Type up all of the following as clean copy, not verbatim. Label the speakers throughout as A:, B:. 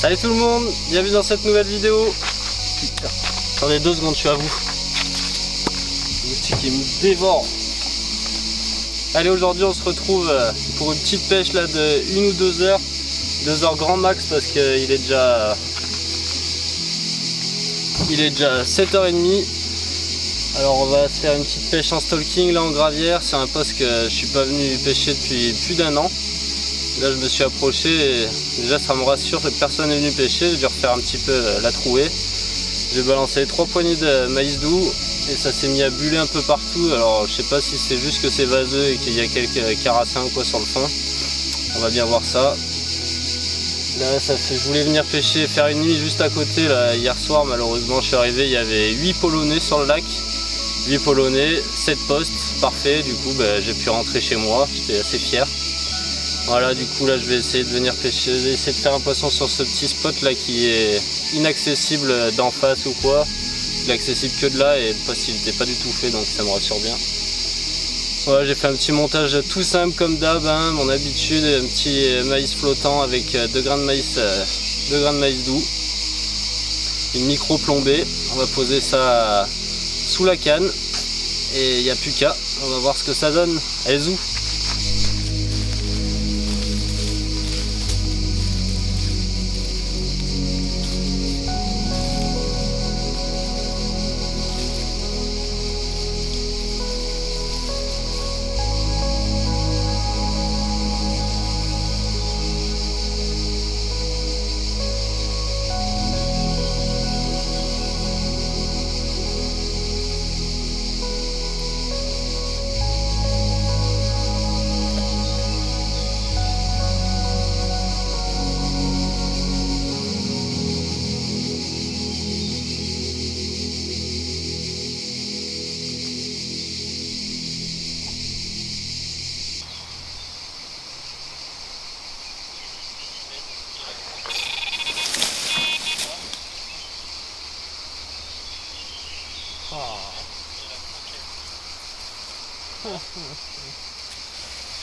A: Salut tout le monde, bienvenue dans cette nouvelle vidéo. Putain, attendez 2 secondes, je suis à vous. Le moustique qui me dévore. Allez, aujourd'hui on se retrouve pour une petite pêche là de 1 ou 2 heures. 2 heures grand max parce qu'il est déjà 7h30. Alors on va se faire une petite pêche en stalking là en gravière. C'est un poste que je suis pas venu pêcher depuis plus d'1 an. Là je me suis approché et déjà ça me rassure que personne n'est venu pêcher. Je vais refaire un petit peu la trouée. J'ai balancé 3 poignées de maïs doux et ça s'est mis à buller un peu partout. Alors je sais pas si c'est juste que c'est vaseux et qu'il y a quelques carassins ou quoi sur le fond. On va bien voir ça. Là, je voulais venir pêcher, faire une nuit juste à côté là, hier soir. Malheureusement je suis arrivé, il y avait 8 polonais sur le lac. 8 polonais, 7 postes, parfait. Du coup j'ai pu rentrer chez moi, j'étais assez fier. Voilà, du coup là je vais essayer de venir pêcher, essayer de faire un poisson sur ce petit spot là qui est inaccessible d'en face ou quoi. Il est accessible que de là et le poste il n'était pas du tout fait, donc ça me rassure bien. Voilà, j'ai fait un petit montage tout simple comme d'hab, hein, mon habitude, un petit maïs flottant avec 2 grains de maïs doux, une micro plombée. On va poser ça sous la canne et il n'y a plus qu'à, on va voir ce que ça donne. Allez zou.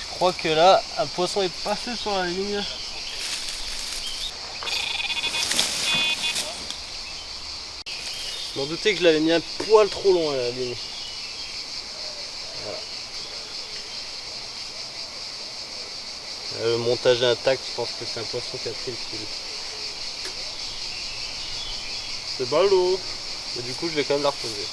A: Je crois que là, un poisson est passé sur la ligne. Je m'en doutais que je l'avais mis un poil trop loin à la ligne. Voilà. Le montage est intact, je pense que c'est un poisson qui a pris le fil. C'est ballot. Et du coup, je vais quand même la reposer.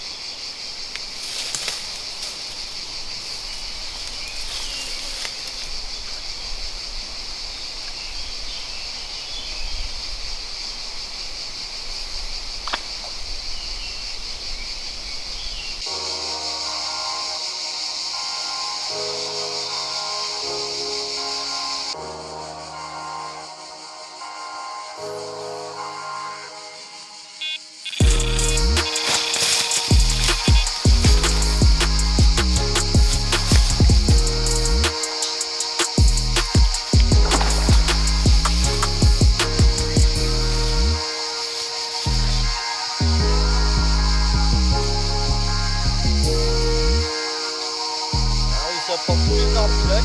A: Ça prend tous les arbres du lac.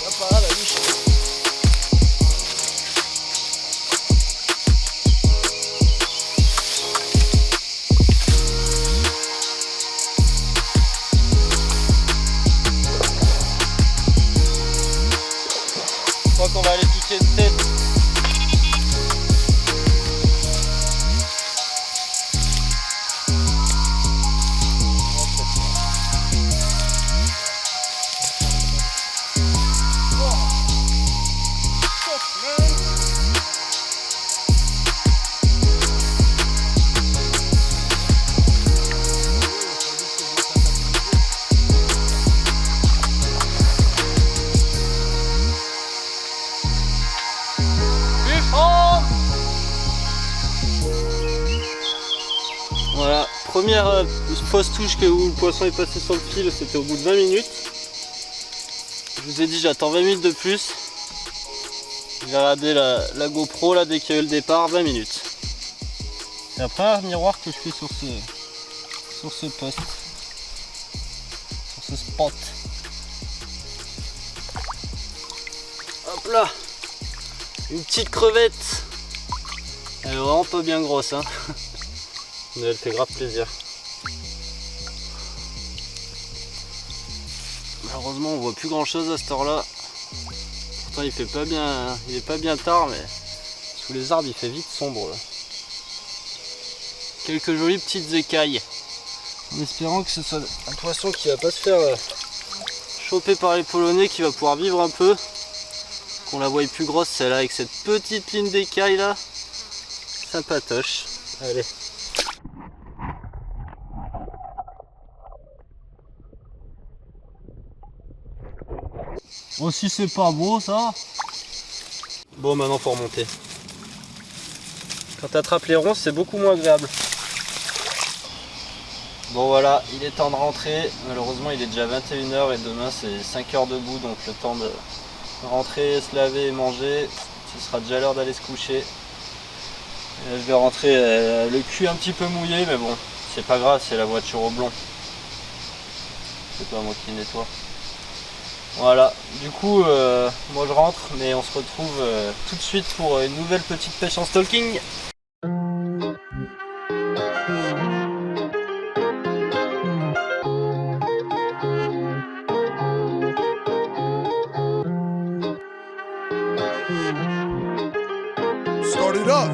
A: Là par là la liche. Je crois qu'on va aller piquer une tête. Voilà, première fausse touche où le poisson est passé sur le fil, c'était au bout de 20 minutes. Je vous ai dit j'attends 20 minutes de plus. J'ai regardé la GoPro là dès qu'il y a eu le départ, 20 minutes. C'est la première miroir que je fais sur ce poste, sur ce spot. Hop là, une petite crevette. Elle est vraiment pas bien grosse, hein. Mais elle fait grave plaisir. Malheureusement on voit plus grand chose à cette heure là. Pourtant il fait pas bien, il est pas bien tard, mais sous les arbres il fait vite sombre là. Quelques jolies petites écailles. En espérant que ce soit un poisson qui va pas se faire choper par les Polonais, qui va pouvoir vivre un peu. Qu'on la voie plus grosse celle-là avec cette petite ligne d'écailles là. Sympatoche. Allez. Bon, si c'est pas beau ça. Bon, maintenant faut remonter. Quand tu attrapes les ronces, c'est beaucoup moins agréable. Bon voilà, il est temps de rentrer. Malheureusement il est déjà 21 h et demain c'est 5 heures debout, donc le temps de rentrer, se laver et manger. Ce sera déjà l'heure d'aller se coucher. Et là, je vais rentrer le cul un petit peu mouillé, mais bon, c'est pas grave, c'est la voiture au blond. C'est pas moi qui nettoie. Voilà, du coup moi je rentre, mais on se retrouve tout de suite pour une nouvelle petite pêche en stalking.
B: Start it up.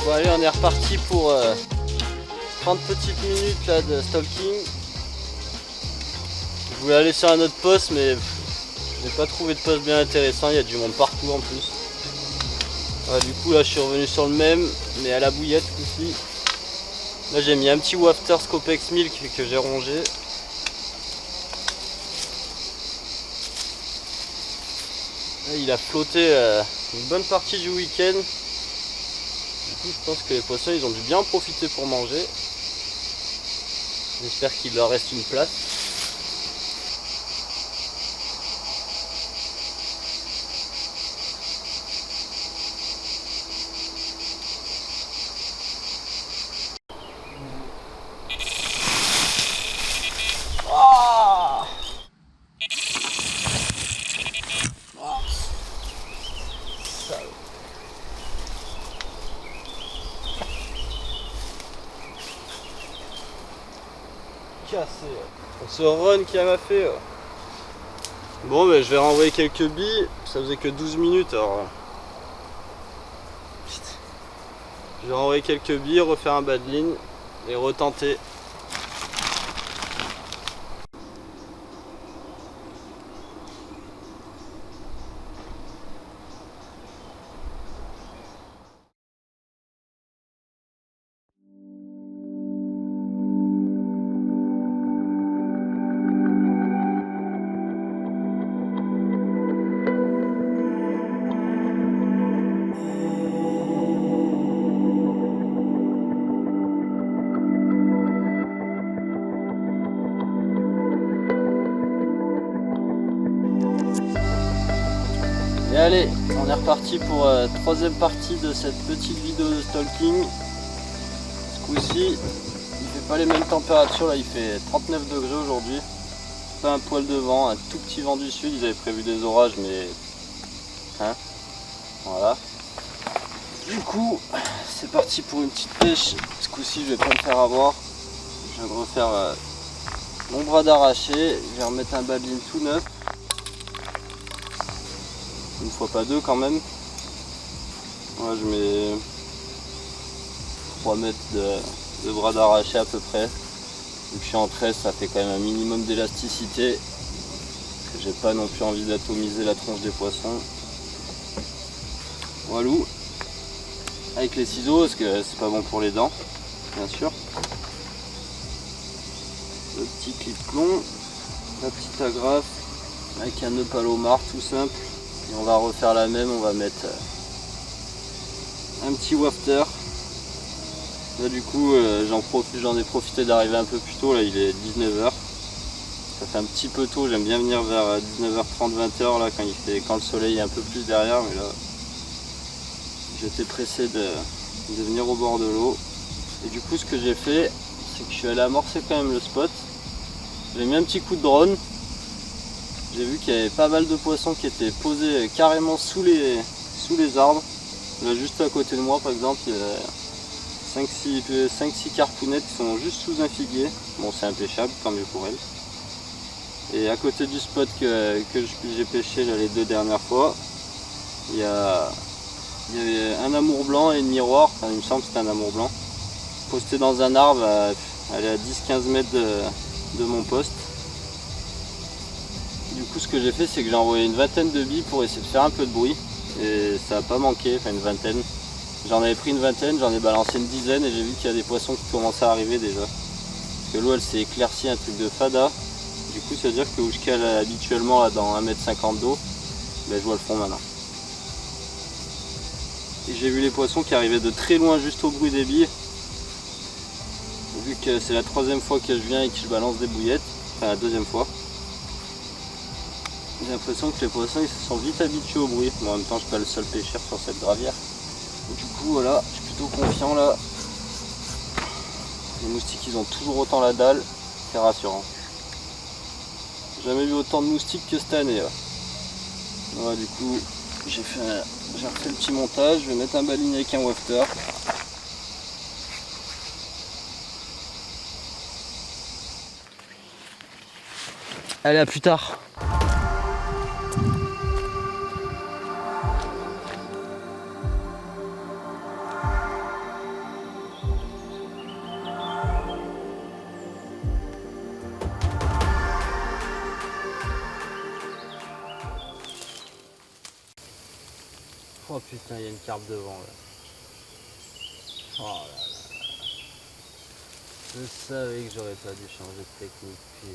A: Bon allez, on est reparti pour 30 petites minutes là de stalking. Je voulais aller sur un autre poste, mais je n'ai pas trouvé de poste bien intéressant, il y a du monde partout en plus. Ouais, du coup là je suis revenu sur le même, mais à la bouillette aussi. Là j'ai mis un petit wafter Scopex Milk que j'ai rongé. Là, il a flotté une bonne partie du week-end. Du coup je pense que les poissons ils ont dû bien en profiter pour manger. J'espère qu'il leur reste une place. Cassé. Ce run qui m'a fait. Bon, ben je vais renvoyer quelques billes. Ça faisait que 12 minutes alors. Putain. Je vais renvoyer quelques billes, refaire un bas de ligne et retenter. Et allez, on est reparti pour la troisième partie de cette petite vidéo de stalking. Ce coup-ci, il fait pas les mêmes températures, là il fait 39 degrés aujourd'hui. Pas un poil de vent, un tout petit vent du sud, ils avaient prévu des orages mais... Hein, voilà. Du coup, c'est parti pour une petite pêche. Ce coup-ci, je vais pas me faire avoir. Je vais refaire mon bras d'arraché, je vais remettre un bas de ligne tout neuf. Une fois pas deux quand même. Moi je mets 3 mètres de bras d'arraché à peu près. Vu que je suis en 13, ça fait quand même un minimum d'élasticité. J'ai pas non plus envie d'atomiser la tronche des poissons. Voilà. Avec les ciseaux parce que c'est pas bon pour les dents, bien sûr. Le petit clip plomb, la petite agrafe avec un nœud palomar tout simple. Et on va refaire la même, on va mettre un petit wafter. Là du coup j'en ai profité d'arriver un peu plus tôt, là il est 19 h. Ça fait un petit peu tôt, j'aime bien venir vers 19h30, 20h là quand le soleil est un peu plus derrière, mais là j'étais pressé de venir au bord de l'eau. Et du coup ce que j'ai fait, c'est que je suis allé amorcer quand même le spot. J'ai mis un petit coup de drone. J'ai vu qu'il y avait pas mal de poissons qui étaient posés carrément sous les arbres. Là juste à côté de moi par exemple, il y a 5-6 carpounettes qui sont juste sous un figuier. Bon, c'est impêchable, tant mieux pour elles. Et à côté du spot que j'ai pêché là, les 2 dernières fois, il y avait un amour blanc et une miroir, enfin, il me semble que c'était un amour blanc, posté dans un arbre à 10-15 mètres de mon poste. Du coup ce que j'ai fait, c'est que j'ai envoyé une vingtaine de billes pour essayer de faire un peu de bruit. Et ça n'a pas manqué, enfin une vingtaine. J'en avais pris une vingtaine, j'en ai balancé une dizaine et j'ai vu qu'il y a des poissons qui commençaient à arriver déjà. Parce que l'eau elle s'est éclaircie, un truc de fada. Du coup ça veut dire que où je cale habituellement là, dans 1,50 m d'eau, ben, je vois le fond maintenant. Et j'ai vu les poissons qui arrivaient de très loin juste au bruit des billes. Vu que c'est la 3e fois que je viens et que je balance des bouillettes, enfin la 2e fois. J'ai l'impression que les poissons ils se sont vite habitués au bruit. Mais en même temps je suis pas le seul pêcheur sur cette gravière. Du coup voilà, je suis plutôt confiant là. Les moustiques ils ont toujours autant la dalle, c'est rassurant. J'ai jamais vu autant de moustiques que cette année là. Voilà, du coup j'ai refait le petit montage, je vais mettre un baleinier avec un wafter. Allez, à plus tard. Oh putain, il y a une carpe devant là. Oh là là. Je savais que j'aurais pas dû changer de technique. Puis,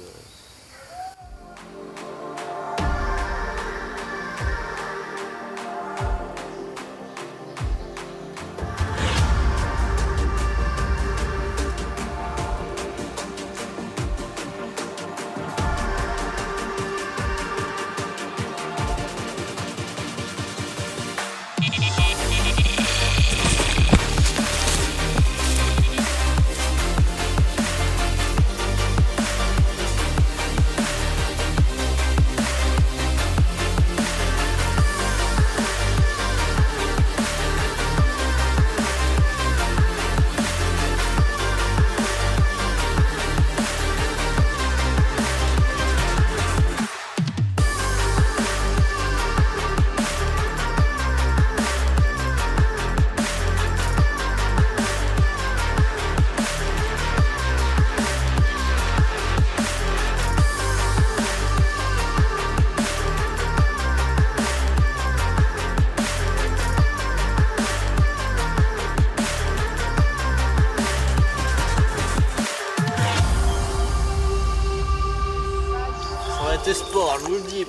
A: sport, je vous le dis. Ouais,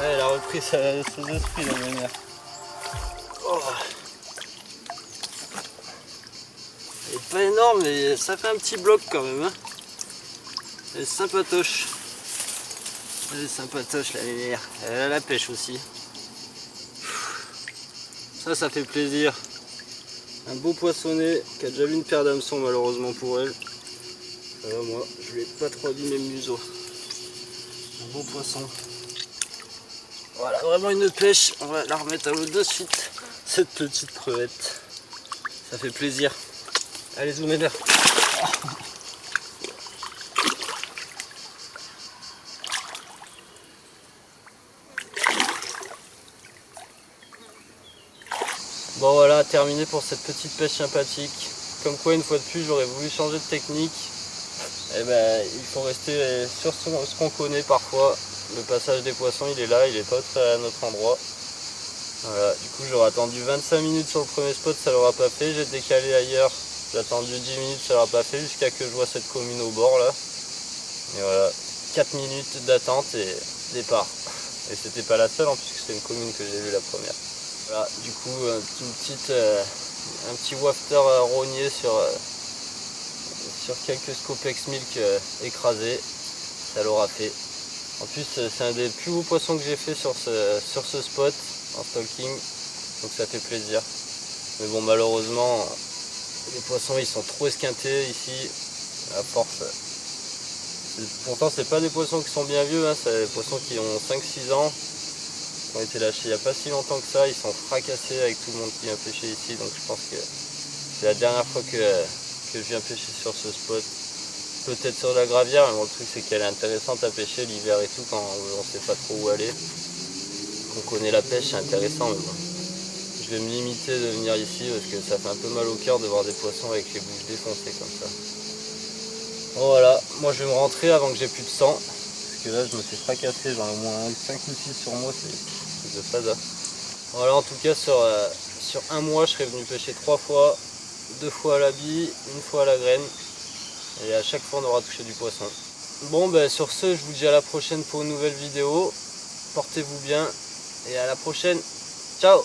A: elle a repris ses esprits la manière. Oh. Elle est pas énorme, mais ça fait un petit bloc quand même. Hein. Elle est sympatoche. Elle est sympatoche la manière. Elle a la pêche aussi. Ça fait plaisir. Un beau poissonnet qui a déjà vu une paire d'hameçons malheureusement pour elle. Moi, je lui ai pas trop abîmé le museau. Un beau poisson. Voilà, vraiment une pêche. On va la remettre à l'eau de suite. Cette petite crevette. Ça fait plaisir. Allez, zoomez vers. Bon voilà, terminé pour cette petite pêche sympathique. Comme quoi, une fois de plus, j'aurais voulu changer de technique. Et ben, il faut rester sur ce qu'on connaît parfois. Le passage des poissons, il est là, il est pas à notre endroit. Voilà, du coup, j'aurais attendu 25 minutes sur le premier spot, ça l'aura pas fait. J'ai décalé ailleurs, j'ai attendu 10 minutes, ça l'aura pas fait, jusqu'à que je vois cette commune au bord là. Et voilà, 4 minutes d'attente et départ. Et c'était pas la seule, en plus, c'était une commune que j'ai vue la première. Voilà, du coup, un petit wafter rogné sur quelques Scopex Milk écrasés, ça l'aura fait. En plus c'est un des plus beaux poissons que j'ai fait sur ce spot en stalking, donc ça fait plaisir. Mais bon, malheureusement les poissons ils sont trop esquintés ici, à force. Pourtant c'est pas des poissons qui sont bien vieux, hein, c'est des poissons qui ont 5-6 ans, qui ont été lâchés il n'y a pas si longtemps que ça, ils sont fracassés avec tout le monde qui vient pêcher ici, donc je pense que c'est la dernière fois que je viens pêcher sur ce spot. Peut-être sur la gravière, mais bon, le truc c'est qu'elle est intéressante à pêcher l'hiver et tout, quand on sait pas trop où aller. On connaît la pêche, c'est intéressant, mais bon. Je vais me limiter de venir ici parce que ça fait un peu mal au cœur de voir des poissons avec les bouches défoncées comme ça. Bon, voilà, moi je vais me rentrer avant que j'ai plus de sang. Parce que là je me suis fracassé, j'en ai au moins 5 ou 6 sur moi, c'est de fada. Voilà, en tout cas sur un mois je serai venu pêcher 3 fois, 2 fois à la bille, 1 fois à la graine. Et à chaque fois on aura touché du poisson. Bon ben sur ce, je vous dis à la prochaine pour une nouvelle vidéo. Portez-vous bien et à la prochaine. Ciao!